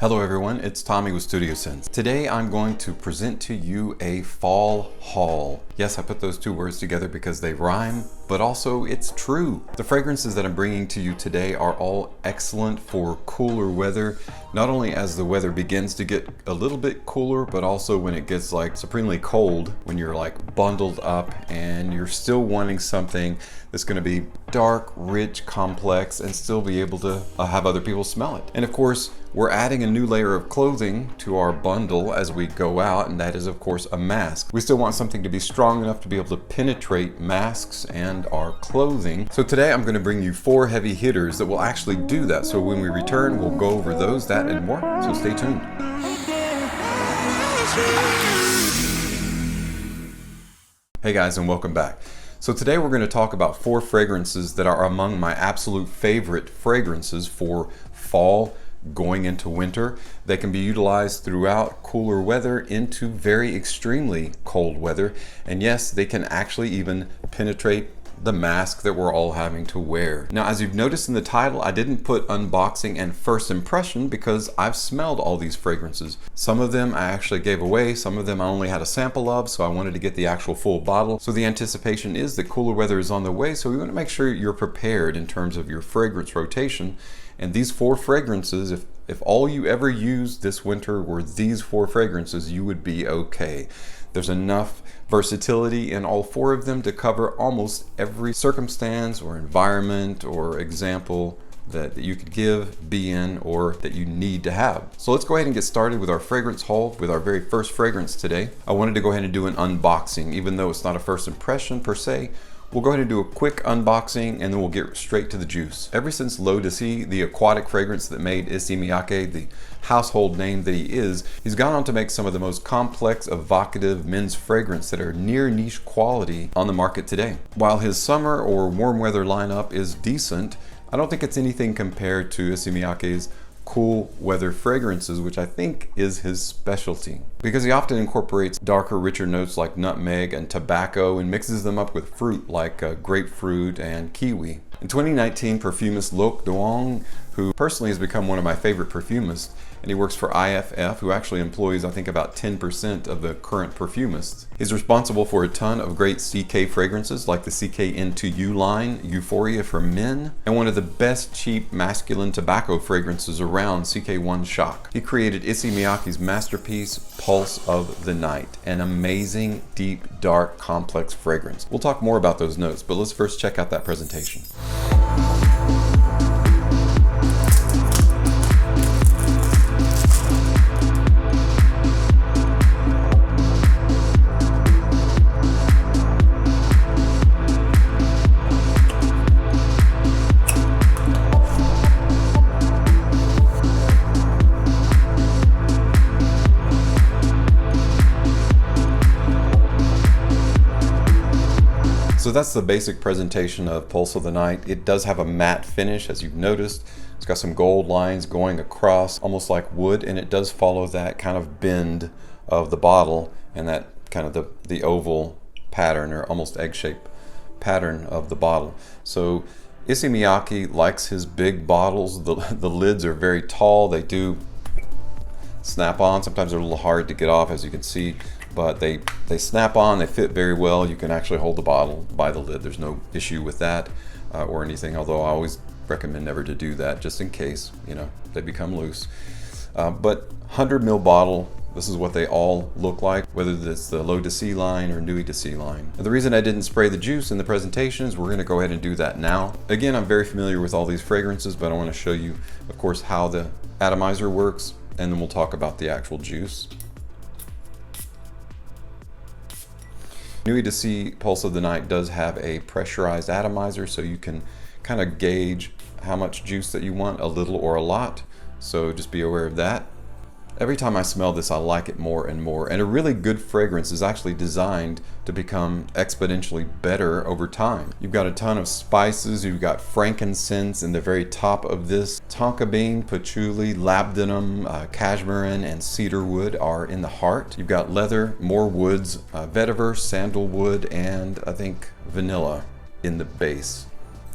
Hello everyone, it's Tommy with Studio Sense. Today I'm going to present to you a fall haul. Yes, I put those two words together because they rhyme, but also it's true. The fragrances that I'm bringing to you today are all excellent for cooler weather, not only as the weather begins to get a little bit cooler, but also when it gets like supremely cold, when you're like bundled up and you're still wanting something that's going to be dark, rich, complex, and still be able to have other people smell it. And of course, we're adding a new layer of clothing to our bundle as we go out, and that is of course a mask. We still want something to be strong enough to be able to penetrate masks and our clothing. So today I'm going to bring you 4 heavy hitters that will actually do that. So when we return, we'll go over those, that, and more. So stay tuned. Hey guys, and welcome back. So today we're going to talk about 4 fragrances that are among my absolute favorite fragrances for fall going into winter. They can be utilized throughout cooler weather into very extremely cold weather. And yes, they can actually even penetrate the mask that we're all having to wear. Now, as you've noticed in the title, I didn't put unboxing and first impression because I've smelled all these fragrances. Some of them I actually gave away, some of them I only had a sample of, so I wanted to get the actual full bottle. So the anticipation is that cooler weather is on the way, so we want to make sure you're prepared in terms of your fragrance rotation. And these 4 fragrances, if all you ever used this winter were these 4 fragrances, you would be okay. There's enough versatility in all 4 of them to cover almost every circumstance or environment or example that you could give, be in, or that you need to have. So let's go ahead and get started with our fragrance haul with our very first fragrance today. I wanted to go ahead and do an unboxing, even though it's not a first impression per se. We'll go ahead and do a quick unboxing and then we'll get straight to the juice. Ever since Lvly, the aquatic fragrance that made Issey Miyake the household name that he is, he's gone on to make some of the most complex, evocative men's fragrance that are near niche quality on the market today. While his summer or warm weather lineup is decent, I don't think it's anything compared to Issey Miyake's cool weather fragrances, which I think is his specialty, because he often incorporates darker, richer notes like nutmeg and tobacco and mixes them up with fruit like grapefruit and kiwi. In 2019, Perfumer Loc Dong, who personally has become one of my favorite perfumists, and he works for IFF, who actually employs I think about 10% of the current perfumists. He's responsible for a ton of great CK fragrances like the CK Into You line, Euphoria for men, and one of the best cheap masculine tobacco fragrances around, CK1 Shock. He created Issey Miyake's masterpiece, Pulse of the Night, an amazing, deep, dark, complex fragrance. We'll talk more about those notes, but let's first check out that presentation. So that's the basic presentation of Pulse of the Night. It does have a matte finish, as you've noticed. It's got some gold lines going across, almost like wood, and it does follow that kind of bend of the bottle and that kind of the oval pattern or almost egg-shaped pattern of the bottle. So Issey Miyake likes his big bottles. The lids are very tall. They do snap on. Sometimes they're a little hard to get off, as you can see, but they snap on, they fit very well. You can actually hold the bottle by the lid. There's no issue with that or anything, although I always recommend never to do that just in case, you know, they become loose. But 100 ml bottle, this is what they all look like, whether it's the Lvly line or Ooyy line. Now, the reason I didn't spray the juice in the presentation is we're going to go ahead and do that now. Again, I'm very familiar with all these fragrances, but I want to show you, of course, how the atomizer works, and then we'll talk about the actual juice. Ooyy Pulse of the Night does have a pressurized atomizer, so you can kind of gauge how much juice that you want, a little or a lot. So just be aware of that. Every time I smell this, I like it more and more. And a really good fragrance is actually designed to become exponentially better over time. You've got a ton of spices. You've got frankincense in the very top of this. Tonka bean, patchouli, labdanum, cashmere, and cedarwood are in the heart. You've got leather, more woods, vetiver, sandalwood, and I think vanilla in the base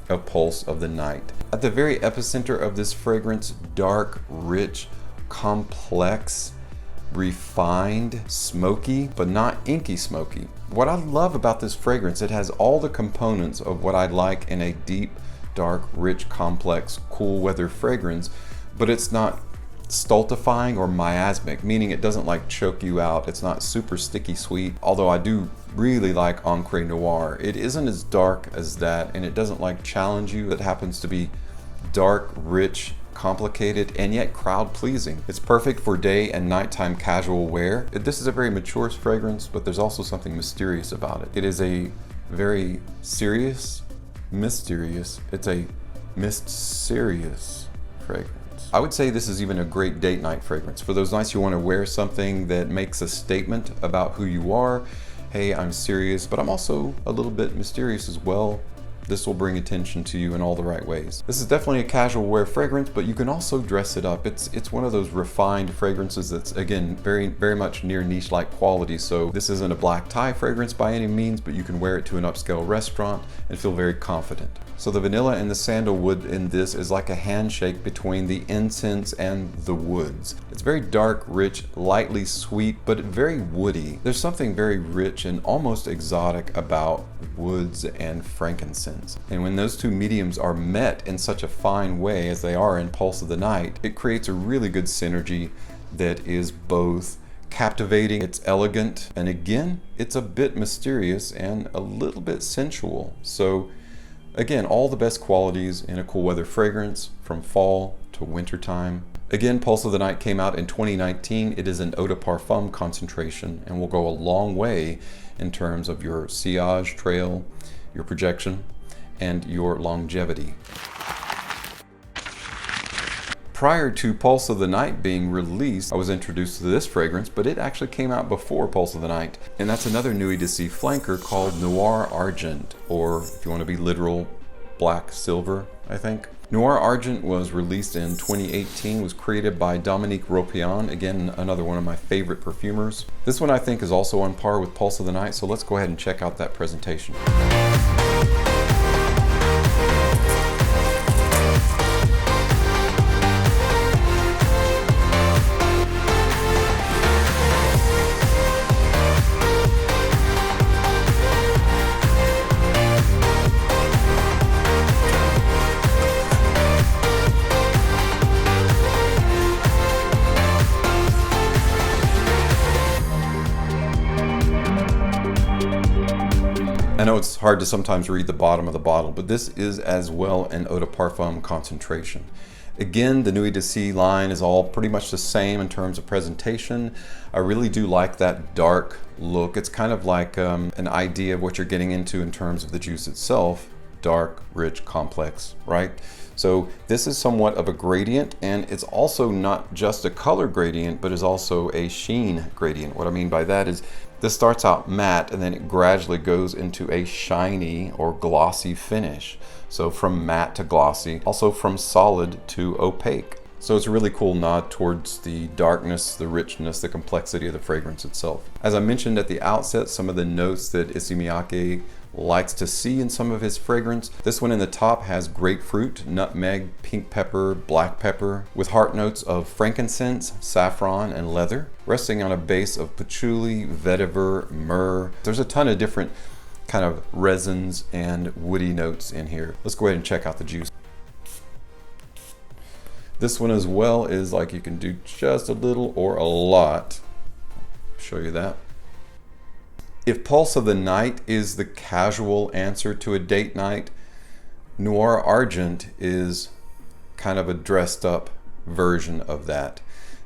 of Pulse of the Night. At the very epicenter of this fragrance, dark, rich, complex, refined, smoky, but not inky smoky. What I love about this fragrance, it has all the components of what I like in a deep, dark, rich, complex, cool weather fragrance, but it's not stultifying or miasmic, meaning it doesn't like choke you out. It's not super sticky sweet, although I do really like Encre Noir. It isn't as dark as that, and it doesn't like challenge you. It happens to be dark, rich, complicated, and yet crowd pleasing. It's perfect for day and nighttime casual wear. This is a very mature fragrance, but there's also something mysterious about it. It is a very serious, mysterious, it's a mysterious fragrance. I would say this is even a great date night fragrance. For those nights you want to wear something that makes a statement about who you are. Hey, I'm serious, but I'm also a little bit mysterious as well. This will bring attention to you in all the right ways. This is definitely a casual wear fragrance, but you can also dress it up. It's one of those refined fragrances that's, again, very much near niche-like quality. So this isn't a black tie fragrance by any means, but you can wear it to an upscale restaurant and feel very confident. So the vanilla and the sandalwood in this is like a handshake between the incense and the woods. It's very dark, rich, lightly sweet, but very woody. There's something very rich and almost exotic about woods and frankincense. And when those two mediums are met in such a fine way as they are in Pulse of the Night, it creates a really good synergy that is both captivating, it's elegant, and again, it's a bit mysterious and a little bit sensual. So again, all the best qualities in a cool weather fragrance from fall to winter time. Again, Pulse of the Night came out in 2019. It is an eau de parfum concentration and will go a long way in terms of your sillage trail, your projection, and your longevity. Prior to Pulse of the Night being released, I was introduced to this fragrance, but it actually came out before Pulse of the Night. And that's another Nuit de Sea flanker called Noir Argent, or if you want to be literal, black silver, I think. Noir Argent was released in 2018, was created by Dominique Ropion, again, another one of my favorite perfumers. This one I think is also on par with Pulse of the Night, so let's go ahead and check out that presentation. I know it's hard to sometimes read the bottom of the bottle, but this is as well an eau de parfum concentration. Again, the Nuit de Sea line is all pretty much the same in terms of presentation. I really do like that dark look. It's kind of like an idea of what you're getting into in terms of the juice itself. Dark, rich, complex, right? So this is somewhat of a gradient, and it's also not just a color gradient, but is also a sheen gradient. What I mean by that is this starts out matte and then it gradually goes into a shiny or glossy finish. So from matte to glossy, also from solid to opaque. So it's a really cool nod towards the darkness, the richness, the complexity of the fragrance itself. As I mentioned at the outset, some of the notes that Issey Miyake likes to see in some of his fragrance. This one in the top has grapefruit, nutmeg, pink pepper, black pepper, with heart notes of frankincense, saffron, and leather, resting on a base of patchouli, vetiver, myrrh. There's a ton of different kind of resins and woody notes in here. Let's go ahead and check out the juice. This one as well is like you can do just a little or a lot. Show you that. If Pulse of the Night is the casual answer to a date night, Noir Argent is kind of a dressed up version of that.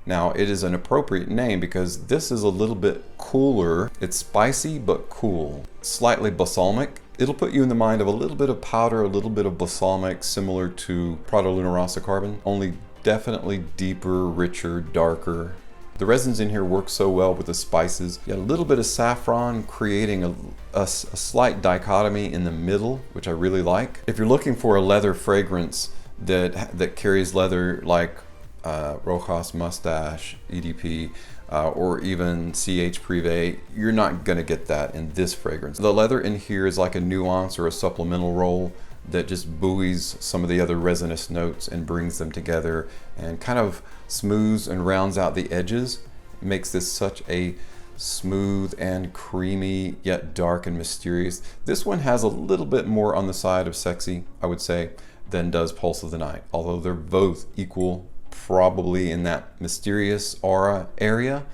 Now, it is an appropriate name because this is a little bit cooler. It's spicy but cool, slightly balsamic. It'll put you in the mind of a little bit of powder, a little bit of balsamic, similar to Prada Luna Rossa Carbon, only definitely deeper, richer, darker. The resins in here work so well with the spices. You got a little bit of saffron, creating a slight dichotomy in the middle, which I really like. If you're looking for a leather fragrance that carries leather like Rojas Mustache, EDP, or even CH Privé, you're not gonna get that in this fragrance. The leather in here is like a nuance or a supplemental role that just buoys some of the other resinous notes and brings them together and kind of smooths and rounds out the edges. It makes this such a smooth and creamy, yet dark and mysterious. This one has a little bit more on the side of sexy, I would say, than does Pulse of the Night, although they're both equal probably in that mysterious aura area.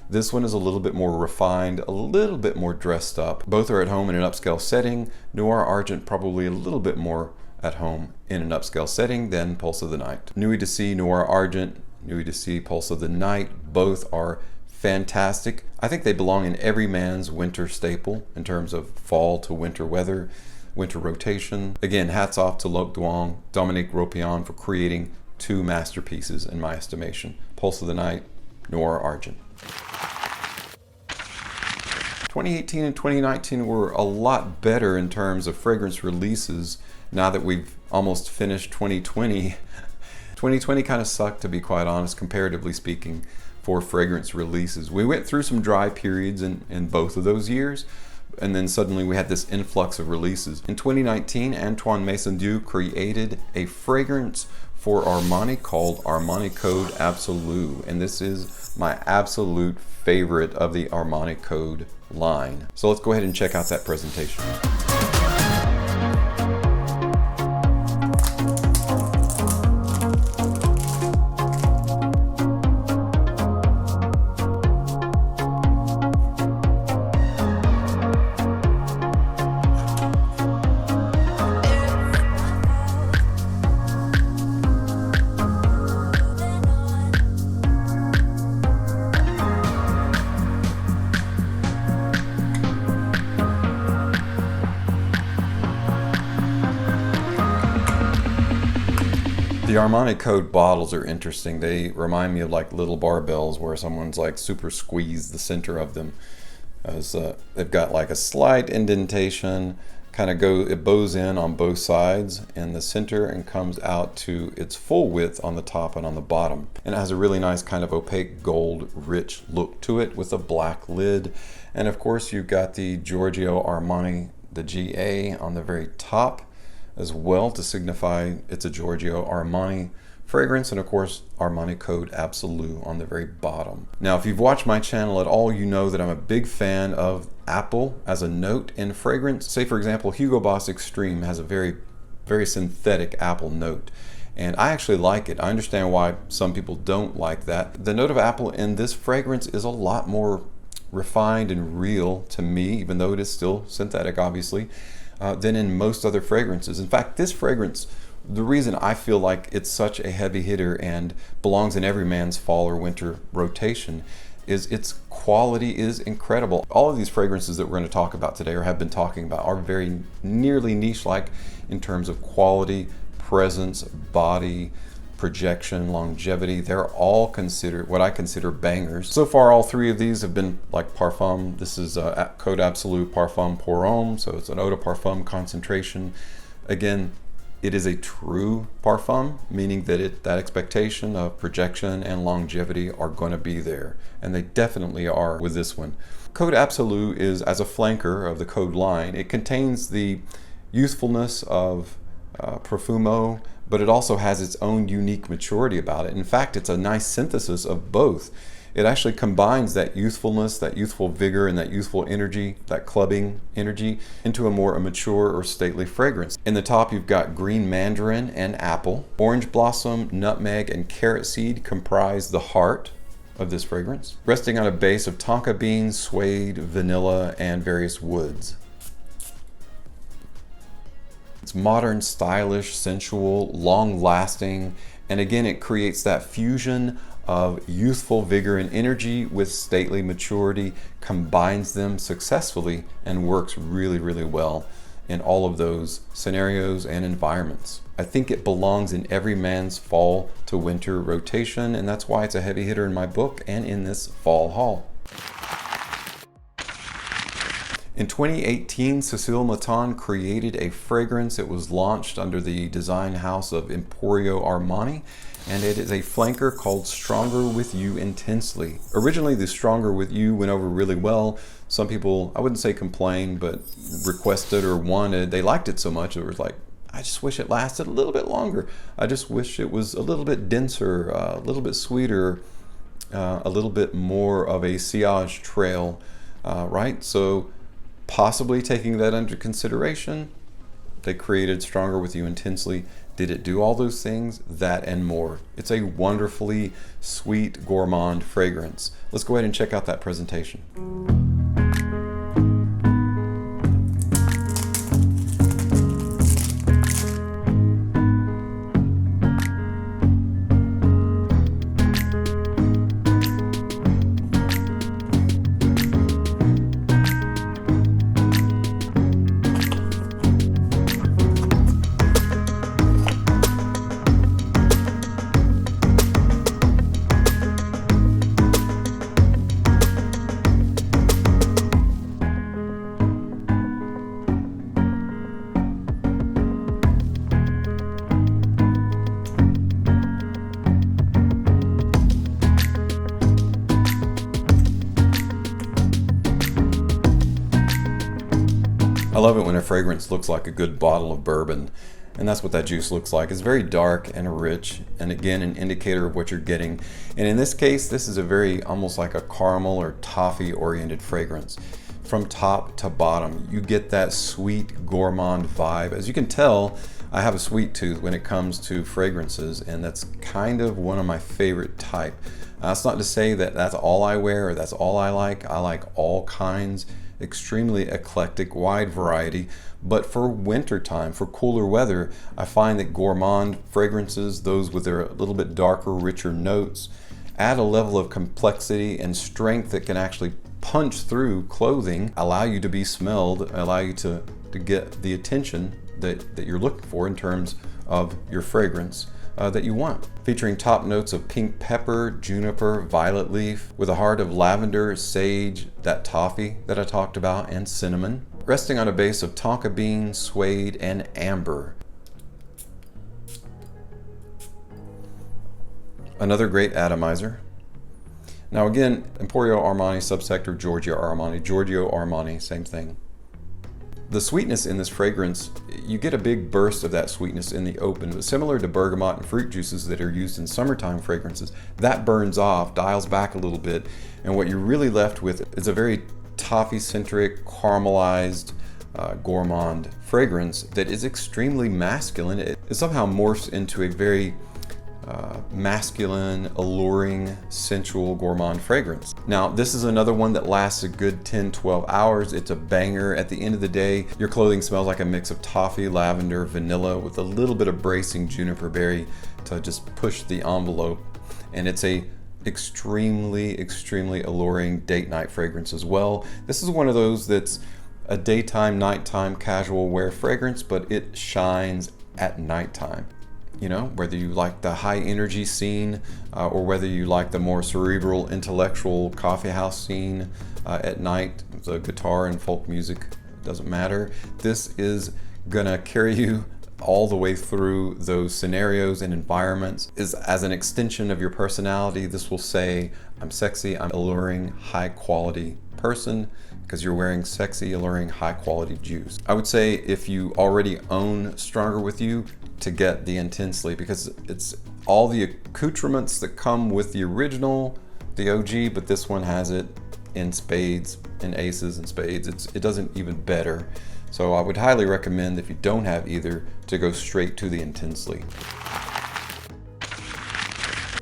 This one is a little bit more refined, a little bit more dressed up. Both are at home in an upscale setting. Noir Argent probably a little bit more at home in an upscale setting than Pulse of the Night. Nuit de Sea, Noir Argent, Nuit de Sea, Pulse of the Night, both are fantastic. I think they belong in every man's winter staple in terms of fall to winter weather, winter rotation. Again, hats off to Loc Dong, Dominique Ropion for creating two masterpieces in my estimation. Pulse of the Night, Noir Argent. 2018 and 2019 were a lot better in terms of fragrance releases now that we've almost finished 2020. 2020 kind of sucked, to be quite honest, comparatively speaking, for fragrance releases. We went through some dry periods in both of those years, and then suddenly we had this influx of releases. In 2019, Antoine Maison-Dieu created a fragrance for Armani called Armani Code Absolu, and this is my absolute favorite of the Armani Code line. So let's go ahead and check out that presentation. The Armani Code bottles are interesting. They remind me of like little barbells where someone's like super squeezed the center of them. As they've got like a slight indentation, it bows in on both sides in the center and comes out to its full width on the top and on the bottom. And it has a really nice kind of opaque gold rich look to it with a black lid. And of course you've got the Giorgio Armani, the GA on the very top as well to signify it's a Giorgio Armani fragrance, and of course Armani Code Absolu on the very bottom. Now if you've watched my channel at all, you know that I'm a big fan of apple as a note in fragrance. Say for example, Hugo Boss Extreme has a very synthetic apple note, and I actually like it. I understand why some people don't like that. The note of apple in this fragrance is a lot more refined and real to me, even though it is still synthetic obviously, than in most other fragrances. In fact, this fragrance, the reason I feel like it's such a heavy hitter and belongs in every man's fall or winter rotation is its quality is incredible. All of these fragrances that we're going to talk about today or have been talking about are very nearly niche-like in terms of quality, presence, body, projection, longevity. They're all considered what I consider bangers. So far, all three of these have been like parfum. This is Code Absolu Parfum Pour Homme, so it's an eau de parfum concentration. Again, it is a true parfum, meaning that that expectation of projection and longevity are going to be there, and they definitely are with this one. Code Absolu is, as a flanker of the Code line, it contains the youthfulness of Profumo, but it also has its own unique maturity about it. In fact, it's a nice synthesis of both. It actually combines that youthfulness, that youthful vigor, and that youthful energy, that clubbing energy, into a more mature or stately fragrance. In the top, you've got green mandarin and apple. Orange blossom, nutmeg, and carrot seed comprise the heart of this fragrance, resting on a base of tonka beans, suede, vanilla, and various woods. It's modern, stylish, sensual, long-lasting, and again, it creates that fusion of youthful vigor and energy with stately maturity, combines them successfully, and works really, really well in all of those scenarios and environments. I think it belongs in every man's fall to winter rotation, and that's why it's a heavy hitter in my book and in this fall haul. In 2018, Cécile Mouton created a fragrance. It was launched under the design house of Emporio Armani, and it is a flanker called Stronger With You Intensely. Originally, the Stronger With You went over really well. Some people, I wouldn't say complained, but requested or wanted. They liked it so much, it was like, I just wish it lasted a little bit longer. I just wish it was a little bit denser, a little bit sweeter, a little bit more of a sillage trail, right? So possibly taking that under consideration, they created Stronger With You Intensely. Did it do all those things? That and more. It's a wonderfully sweet, gourmand fragrance. Let's go ahead and check out that presentation. I love it when a fragrance looks like a good bottle of bourbon, and that's what that juice looks like. It's very dark and rich, and again, an indicator of what you're getting. And in this case, this is a very almost like a caramel or toffee oriented fragrance. From top to bottom, you get that sweet gourmand vibe. As you can tell, I have a sweet tooth when it comes to fragrances, and that's kind of one of my favorite type. That's not to say that that's all I wear or that's all I like. I like all kinds. Extremely eclectic, wide variety, but for winter time, for cooler weather, I find that gourmand fragrances, those with their little bit darker, richer notes, add a level of complexity and strength that can actually punch through clothing, allow you to be smelled, allow you to get the attention that you're looking for in terms of your fragrance that you want. Featuring top notes of pink pepper, juniper, violet leaf, with a heart of lavender, sage, that toffee that I talked about, and cinnamon. Resting on a base of tonka bean, suede, and amber. Another great atomizer. Now again, Emporio Armani, subsector Giorgio Armani, same thing. The sweetness in this fragrance, you get a big burst of that sweetness in the open, but similar to bergamot and fruit juices that are used in summertime fragrances, that burns off, dials back a little bit, and what you're really left with is a very toffee-centric, caramelized, gourmand fragrance that is extremely masculine. It somehow morphs into a very masculine, alluring, sensual gourmand fragrance. Now, this is another one that lasts a good 10-12 hours. It's a banger. At the end of the day, your clothing smells like a mix of toffee, lavender, vanilla with a little bit of bracing juniper berry to just push the envelope. And it's a extremely, extremely alluring date night fragrance as well. This is one of those that's a daytime, nighttime, casual wear fragrance, but it shines at nighttime. You know, whether you like the high energy scene or whether you like the more cerebral, intellectual coffee house scene at night, the guitar and folk music, doesn't matter. This is gonna carry you all the way through those scenarios and environments. Is as an extension of your personality. This will say, I'm sexy, I'm alluring, high quality person, because you're wearing sexy, alluring, high quality juice. I would say if you already own Stronger With You, to get the Intensely, because it's all the accoutrements that come with the original, the OG, but this one has it in spades, in aces and spades. It doesn't even better. So I would highly recommend, if you don't have either, to go straight to the Intensely.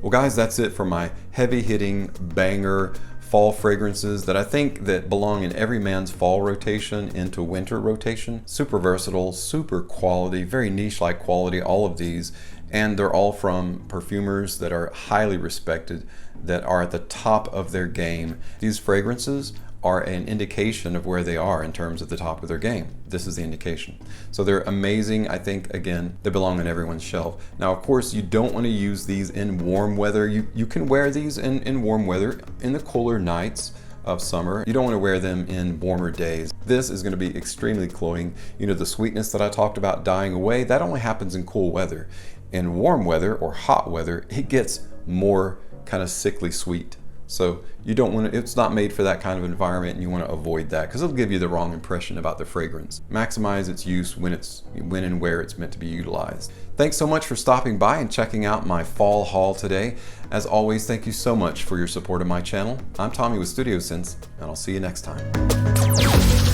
Well guys, that's it for my heavy hitting banger fall fragrances that I think that belong in every man's fall rotation into winter rotation. Super versatile, super quality, very niche-like quality, all of these. And they're all from perfumers that are highly respected, that are at the top of their game. These fragrances are an indication of where they are in terms of the top of their game. This is the indication. So they're amazing. I think, again, they belong on everyone's shelf. Now, of course, you don't want to use these in warm weather. You can wear these in warm weather, in the cooler nights of summer. You don't want to wear them in warmer days. This is going to be extremely cloying. You know, the sweetness that I talked about dying away, that only happens in cool weather. In warm weather or hot weather, it gets more kind of sickly sweet. So you don't want to, it's not made for that kind of environment, and you want to avoid that because it'll give you the wrong impression about the fragrance. Maximize its use when and where it's meant to be utilized. Thanks so much for stopping by and checking out my fall haul today. As always, thank you so much for your support of my channel. I'm Tommy with Studio Sense, and I'll see you next time.